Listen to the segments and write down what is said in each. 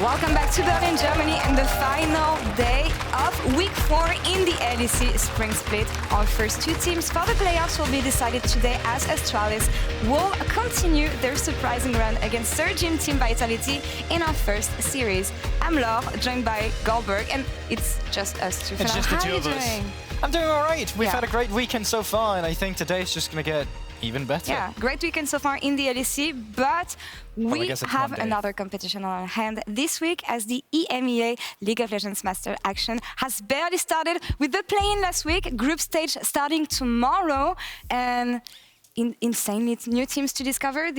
Welcome back to Berlin, Germany, and the final day of Week 4 in the LEC Spring Split. Our first two teams for the playoffs will be decided today as Astralis will continue their surprising run against third-gen Team Vitality in our first series. I'm Laure, joined by Goldberg, and it's just us two. It's just the two of us. I'm doing all right. We've had a great weekend so far, and I think today's just going to get even better. Yeah, great weekend so far in the LEC, but we have another competition on our hand this week as the EMEA League of Legends Master Action has barely started with the play-in last week, group stage starting tomorrow, and insanely new teams to discover.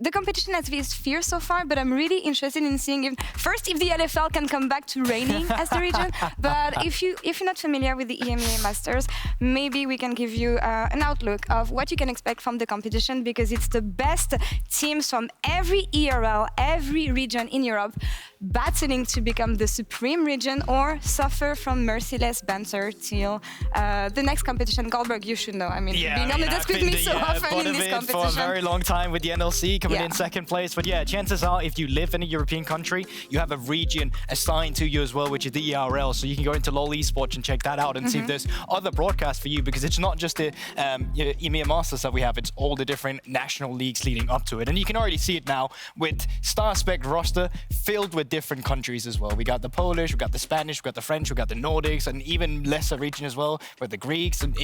The competition has been fierce so far, but I'm really interested in seeing if the LFL can come back to reigning as the region. But if you're not familiar with the EMEA Masters, maybe we can give you an outlook of what you can expect from the competition, because it's the best teams from every ERL, every region in Europe, battling to become the supreme region or suffer from merciless banter till the next competition. Goldberg, you should know. I mean, being on the desk with me so often in this competition. For a very long time with the NLC coming in second place. But yeah, chances are if you live in a European country, you have a region assigned to you as well, which is the ERL. So you can go into LoL Esports and check that out and see if there's other broadcasts for you, because it's not just the EMEA Masters that we have, it's all the different national leagues leading up to it. And you can already see it now with StarSpec roster filled with different countries as well. We got the Polish, we got the Spanish, we got the French, we got the Nordics, and even lesser region as well with the Greeks. And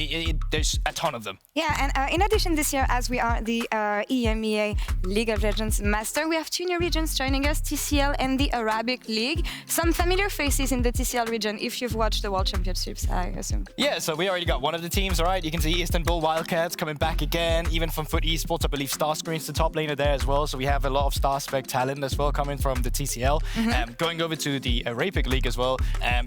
there's a ton of them. Yeah, and in addition this year, as we are the EMEA League of Legends Master, we have two new regions joining us, TCL and the Arabic League. Some familiar faces in the TCL region if you've watched the World Championships, I assume. Yeah, so we already got one of the teams, all right? You can see Istanbul Wildcats coming back again, even from Foot Esports. I believe Starscreen's the top laner there as well, so we have a lot of StarSpec talent as well coming from the TCL. Going over to the Arabic League as well,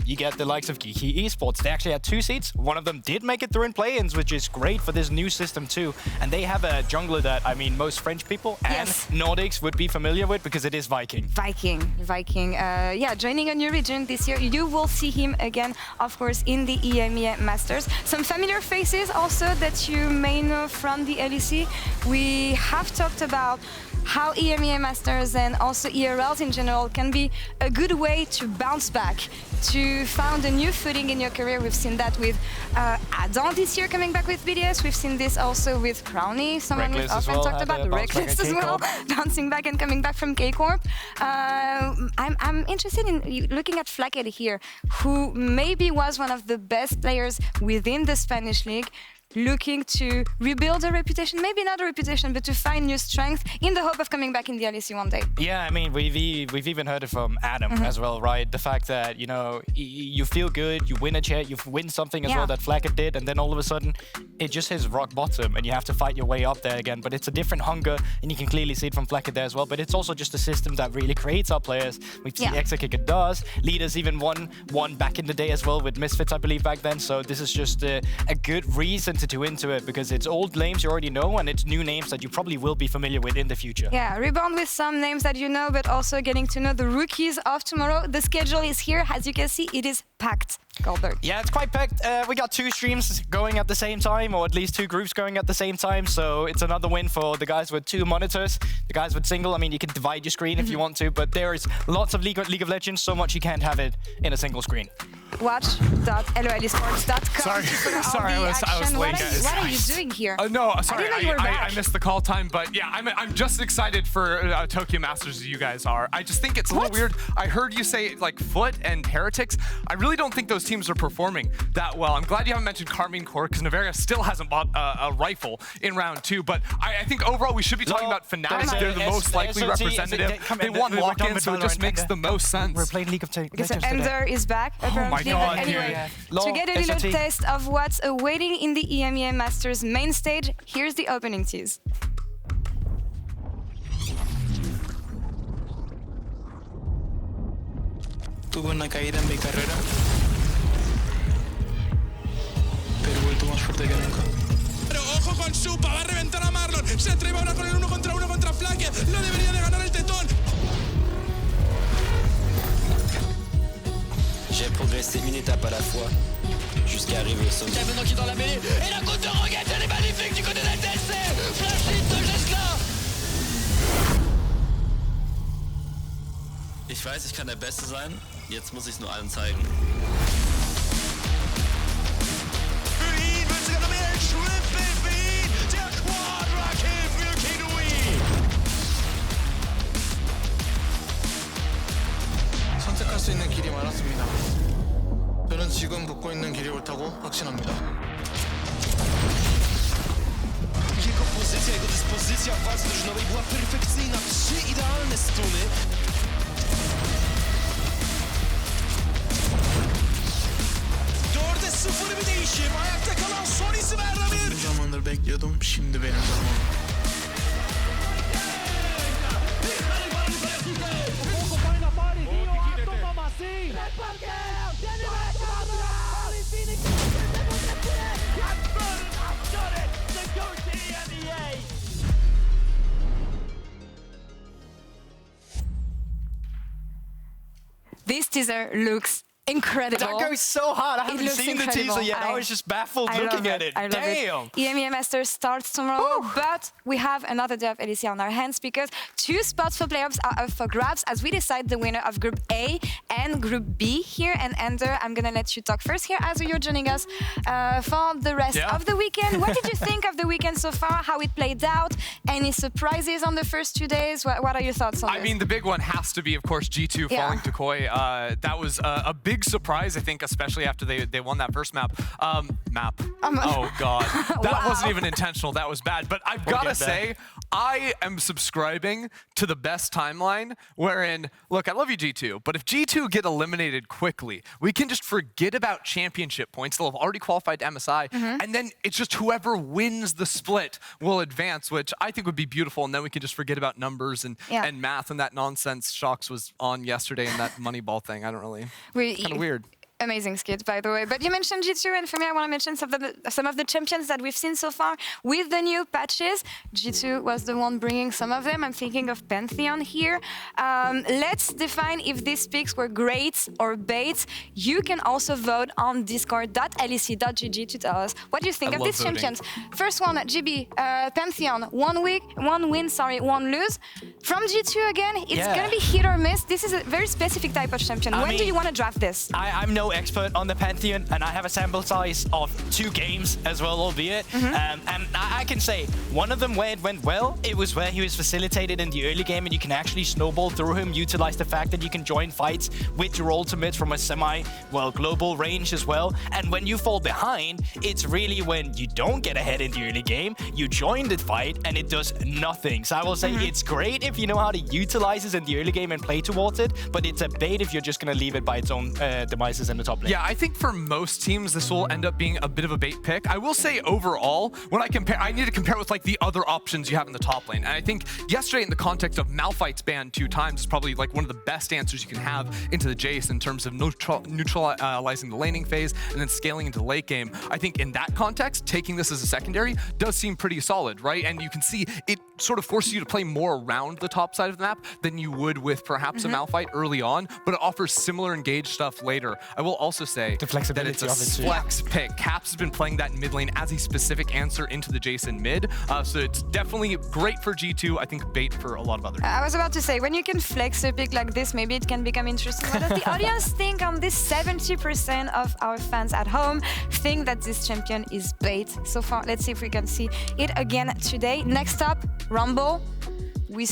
you get the likes of Geeky Esports. They actually had 2 seats. One of them did make it through in play-ins, which is great for this new system too. And they have a jungler that, I mean, most French people and Nordics would be familiar with, because it is Viking. Viking. Yeah, joining a new region this year. You will see him again, of course, in the EMEA Masters. Some familiar faces also that you may know from the LEC. We have talked about how EMEA Masters and also ERLs in general can be a good way to bounce back, to find a new footing in your career. We've seen that with Adam this year coming back with BDS. We've seen this also with Crowny, someone we've often talked about, Reckless as well, bouncing back and coming back from K-Corp. I'm interested in looking at FLICKR here, who maybe was one of the best players within the Spanish league, looking to rebuild a reputation, maybe not a reputation, but to find new strength in the hope of coming back in the LEC one day. Yeah, I mean, we've even heard it from Adam as well, right? The fact that, you know, you feel good, you win a chat, you win something as well that FLICKR did, and then all of a sudden, it just hits rock bottom, and you have to fight your way up there again. But it's a different hunger, and you can clearly see it from FLICKR there as well. But it's also just a system that really creates our players. We've seen Exakicker does. Leaders even won one back in the day as well with Misfits, I believe, back then. So this is just a good reason to do into it, because it's old names you already know, and it's new names that you probably will be familiar with in the future. Yeah, rebound with some names that you know, but also getting to know the rookies of tomorrow. The schedule is here. As you can see, it is packed. Goldberg. Yeah, it's quite packed. We got 2 streams going at the same time, or at least 2 groups going at the same time. So it's another win for the guys with 2 monitors. The guys with single, I mean, you can divide your screen if you want to, but there is lots of League of Legends, so much you can't have it in a single screen. Watch.lolesports.com. Sorry, I was late, guys. What are you doing here? No, sorry, I missed the call time, but yeah, I'm just excited for Tokyo Masters as you guys are. I just think it's a little weird. I heard you say like Foot and Heretics. I really don't think those teams are performing that well. I'm glad you haven't mentioned Carmine Corp, because Navaria still hasn't bought a rifle in round 2, but I think overall we should be talking about Fnatic. They're the most likely representative. They won lock-in, so it just makes the most sense. We're playing League of Legends today. Ender is back. Oh my God, anyway, to get a little taste of what's awaiting in the EMEA Masters main stage, here's the opening tease. Tuve una caída en mi carrera, pero he vuelto más fuerte que nunca. Pero ojo con Supa, va a reventar a Marlon. Se atreve ahora con el 1 contra 1 contra FLICKR. Lo debería de ganar el Tetón. J'ai progressé une étape à la fois, jusqu'à arriver au sommet. Maintenant qui est dans la mêlée, et la côte de Roguette, elle est magnifique du côté de la TLC. Flash hit de Jesla. Ich weiß, ich kann der Beste sein. Jetzt muss ich es nur allen zeigen. Für ihn wird sogar noch mehr ein Triple für ihn. Der Quadra-Kill für Kinui. 선택할 수 있는 길이 많았습니다. 저는 지금 걷고 있는 길이 옳다고 확신합니다. Jego pozycja, jego dyspozycja w walce drużynowej była perfekcyjna. 3 idealne stuny. Dörde sıfır bir değişim. Ayakta kalan son isim Erdemir. Uzun zamandır bekliyordum. Şimdi benim zamanım. This teaser looks incredible. That goes so hard. I haven't looks seen incredible. the teaser yet. I was just baffled I looking love at it. I love Damn. it. EMEA Masters starts tomorrow, but we have another day of LEC on our hands because 2 spots for playoffs are up for grabs as we decide the winner of Group A and Group B here. And Ender, I'm gonna let you talk first here as you're joining us for the rest of the weekend. What did you think of the weekend so far? How it played out? Any surprises on the first 2 days? What are your thoughts on this? I mean, the big one has to be, of course, G2 falling to Koi. That was a big surprise, I think, especially after they won that first map. Oh, God. That wasn't even intentional. That was bad. But I've got to say, I am subscribing to the best timeline wherein, look, I love you, G2, but if G2 get eliminated quickly, we can just forget about championship points. They'll have already qualified to MSI, and then it's just whoever wins the split will advance, which I think would be beautiful, and then we can just forget about numbers and math and that nonsense Shox was on yesterday and that Moneyball thing. I don't really... Kind of weird. Amazing skit, by the way. But you mentioned G2, and for me, I want to mention some of the champions that we've seen so far with the new patches. G2 was the one bringing some of them. I'm thinking of Pantheon here. Let's define if these picks were greats or baits. You can also vote on discord.lec.gg to tell us what you think of these champions. First one, GB, Pantheon, 1 win, 1 lose. From G2 again, it's going to be hit or miss. This is a very specific type of champion. When do you want to draft this? I'm no expert on the Pantheon, and I have a sample size of 2 games as well, albeit. And I can say one of them where it went well, it was where he was facilitated in the early game, and you can actually snowball through him, utilize the fact that you can join fights with your ultimates from a global range as well. And when you fall behind, it's really when you don't get ahead in the early game, you join the fight, and it does nothing. So I will say it's great if you know how to utilize this in the early game and play towards it, but it's a bait if you're just going to leave it by its own devices in the top lane. Yeah, I think for most teams, this will end up being a bit of a bait pick. I will say overall, when I need to compare it with like the other options you have in the top lane. And I think yesterday in the context of Malphite's ban 2 times is probably like one of the best answers you can have into the Jace in terms of neutralizing the laning phase and then scaling into the late game. I think in that context, taking this as a secondary does seem pretty solid, right? And you can see it sort of forces you to play more around the top side of the map than you would with perhaps a Malphite early on, but it offers similar engaged stuff later. I will also say that it's a flex pick. Caps has been playing that in mid lane as a specific answer into the Jason mid. So it's definitely great for G2. I think bait for a lot of other teams. I was about to say, when you can flex a pick like this, maybe it can become interesting. What does the audience think on this? 70% of our fans at home think that this champion is bait so far. Let's see if we can see it again today. Next up, Rumble. We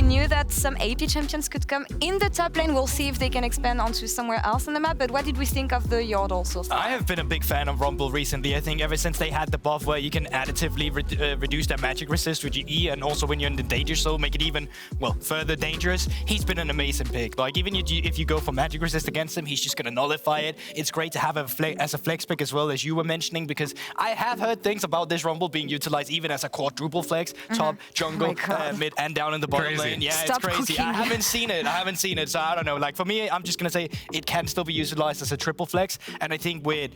knew that some AP champions could come in the top lane. We'll see if they can expand onto somewhere else on the map. But what did we think of the Yordle so far? I have been a big fan of Rumble recently. I think ever since they had the buff where you can additively reduce their magic resist with your E, and also when you're in the danger zone, make it even, further dangerous. He's been an amazing pick. Like, even if you go for magic resist against him, he's just going to nullify it. It's great to have as a flex pick as well, as you were mentioning, because I have heard things about this Rumble being utilized even as a quadruple flex, top, jungle, mid, and down in the bottom lane. Yeah, Stop it's crazy. cooking. I haven't seen it. So I don't know. Like, for me, I'm just going to say it can still be utilized as a triple flex. And I think with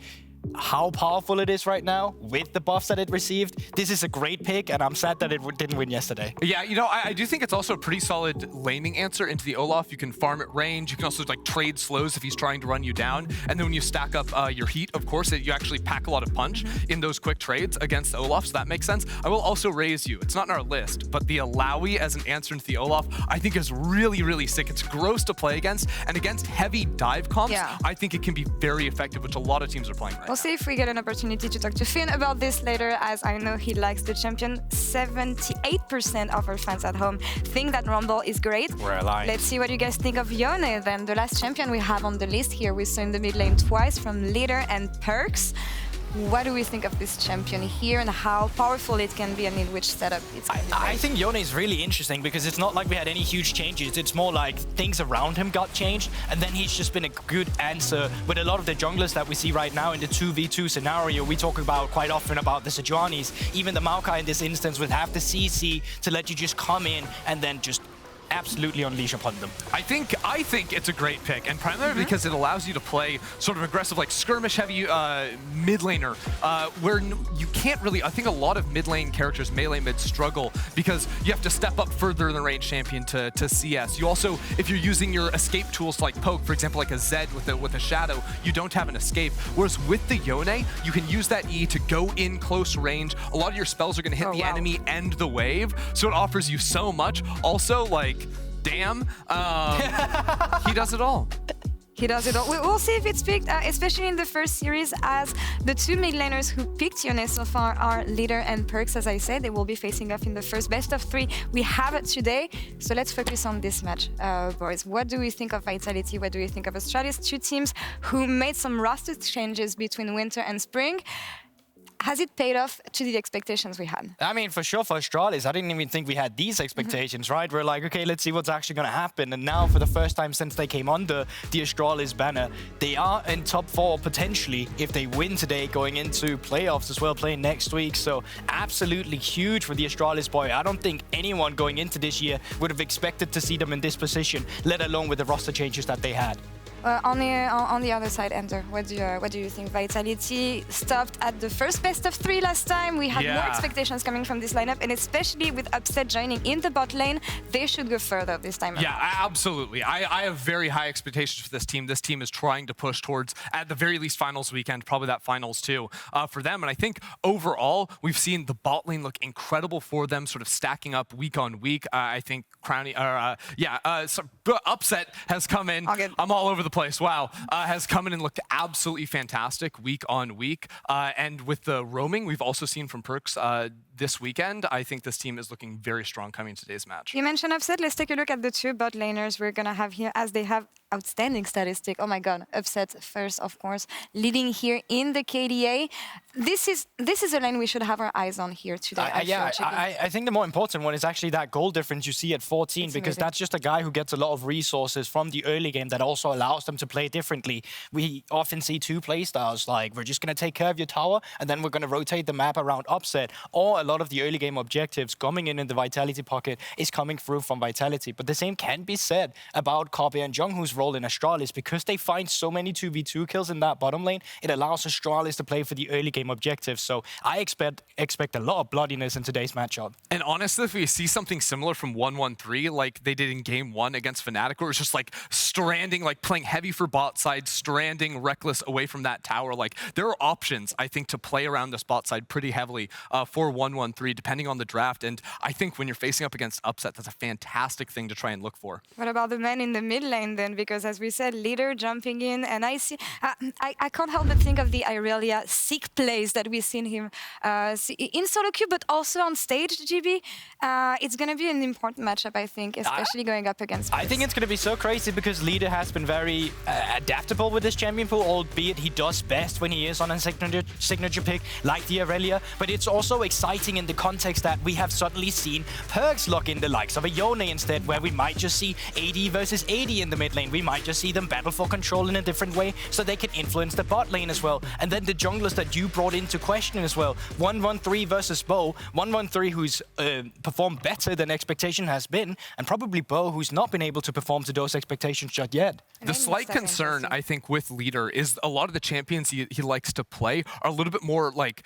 how powerful it is right now with the buffs that it received, this is a great pick, and I'm sad that it didn't win yesterday. Yeah, you know, I do think it's also a pretty solid laning answer into the Olaf. You can farm at range. You can also like trade slows if he's trying to run you down. And then when you stack up your heat, of course, you actually pack a lot of punch in those quick trades against the Olaf, so that makes sense. I will also raise you. It's not in our list, but the Alawi as an answer into the Olaf, I think is really, really sick. It's gross to play against, and against heavy dive comps, I think it can be very effective, which a lot of teams are playing right now. We'll see if we get an opportunity to talk to Finn about this later, as I know he likes the champion. 78% of our fans at home think that Rumble is great. We're aligned. Let's see what you guys think of Yone then, the last champion we have on the list here. We saw in the mid lane twice from Leader and Perks. What do we think of this champion here and how powerful it can be and in which setup it's going to be? I think Yone is really interesting because it's not like we had any huge changes. It's more like things around him got changed, and then he's just been a good answer with a lot of the junglers that we see right now in the 2v2 scenario. We talk about quite often about the Sejuanis. Even the Maokai in this instance would have the CC to let you just come in and then just absolutely unleash upon them. I think it's a great pick, and primarily because it allows you to play sort of aggressive, like skirmish heavy mid laner, where you can't really. I think a lot of mid lane characters, melee mid, struggle because you have to step up further in the range champion to CS. You also, if you're using your escape tools like poke, for example, like a Zed with a shadow, you don't have an escape. Whereas with the Yone, you can use that E to go in close range. A lot of your spells are going to hit the enemy and the wave, so it offers you so much. Also, like, damn, he does it all. He does it all. We'll see if it's picked, especially in the first series, as the two mid laners who picked Yone so far are Leader and Perks. As I said, they will be facing off in the first best of 3 we have today. So let's focus on this match, boys. What do we think of Vitality? What do we think of Astralis? Two teams who made some roster changes between winter and spring. Has it paid off to the expectations we had? I mean, for sure, for Astralis, I didn't even think we had these expectations, right? We're like, okay, let's see what's actually going to happen. And now, for the first time since they came under the Astralis banner, they are in top 4 potentially if they win today, going into playoffs as well, playing next week. So absolutely huge for the Astralis boy. I don't think anyone going into this year would have expected to see them in this position, let alone with the roster changes that they had. On the other side, Ender, what do you think? Vitality stopped at the first best of 3 last time. We had more expectations coming from this lineup, and especially with Upset joining in the bot lane, they should go further this time around. Yeah, absolutely. I have very high expectations for this team. This team is trying to push towards, at the very least, finals weekend, probably that finals too, for them. And I think overall, we've seen the bot lane look incredible for them, sort of stacking up week on week. I think Upset has come in. I'm all over the place. Wow. Has come in and looked absolutely fantastic week on week. And with the roaming we've also seen from Perks this weekend, I think this team is looking very strong coming into today's match. You mentioned Upset. Let's take a look at the two bot laners we're going to have here, as they have outstanding statistic. Oh my God, Upset first, of course, leading here in the KDA. This is a lane we should have our eyes on here today. I think the more important one is actually that goal difference you see at 14, because that's just a guy who gets a lot of resources from the early game that also allows them to play differently. We often see two play styles, like we're just going to take care of your tower and then we're going to rotate the map around Upset, or a lot of the early game objectives coming in the Vitality pocket is coming through from Vitality. But the same can be said about Carpe and Jung, who's role in Astralis, because they find so many 2v2 kills in that bottom lane. It allows Astralis to play for the early game objectives. So I expect a lot of bloodiness in today's matchup. And honestly, if we see something similar from 1-1-3 like they did in game 1 against Fnatic, where it's just like stranding, like playing heavy for bot side, stranding Reckless away from that tower, like there are options, I think, to play around this bot side pretty heavily for 1-1-3, depending on the draft. And I think when you're facing up against Upset, that's a fantastic thing to try and look for. What about the man in the mid lane then? Because as we said, Leader jumping in, and I see, I can't help but think of the Irelia sick plays that we've seen him in solo queue, but also on stage, GB. It's going to be an important matchup, I think, especially going up against Perks. I think it's going to be so crazy because Leader has been very adaptable with this champion pool, albeit he does best when he is on a signature pick like the Irelia. But it's also exciting waiting in the context that we have suddenly seen Perks lock in the likes of a Yone instead, where we might just see AD versus AD in the mid lane. We might just see them battle for control in a different way so they can influence the bot lane as well. And then the junglers that you brought into question as well. 1-1-3 versus Bo. 1-1-3 who's performed better than expectation has been, and probably Bo who's not been able to perform to those expectations just yet. The slight concern, I think, with Leader is a lot of the champions he likes to play are a little bit more like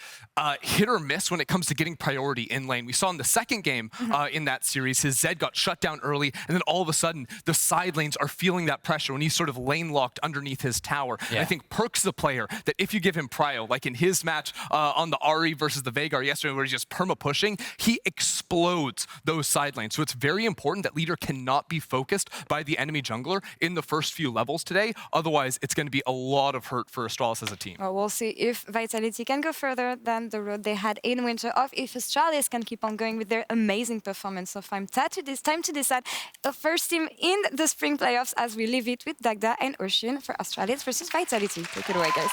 hit or miss when it comes to getting priority in lane. We saw in the second game in that series, his Zed got shut down early, and then all of a sudden, the side lanes are feeling that pressure when he's sort of lane locked underneath his tower. Yeah. And I think Perk's the player that if you give him prio, like in his match on the Ahri versus the Veigar yesterday, where he's just perma-pushing, he explodes those side lanes. So it's very important that Leader cannot be focused by the enemy jungler in the first few levels today. Otherwise, it's going to be a lot of hurt for Astralis as a team. Well, we'll see if Vitality can go further than the road they had in winter, or if Astralis can keep on going with their amazing performance so far. It's time to decide the first team in the spring playoffs as we leave it with Dagda and Ocean for Astralis versus Vitality. Take it away, guys.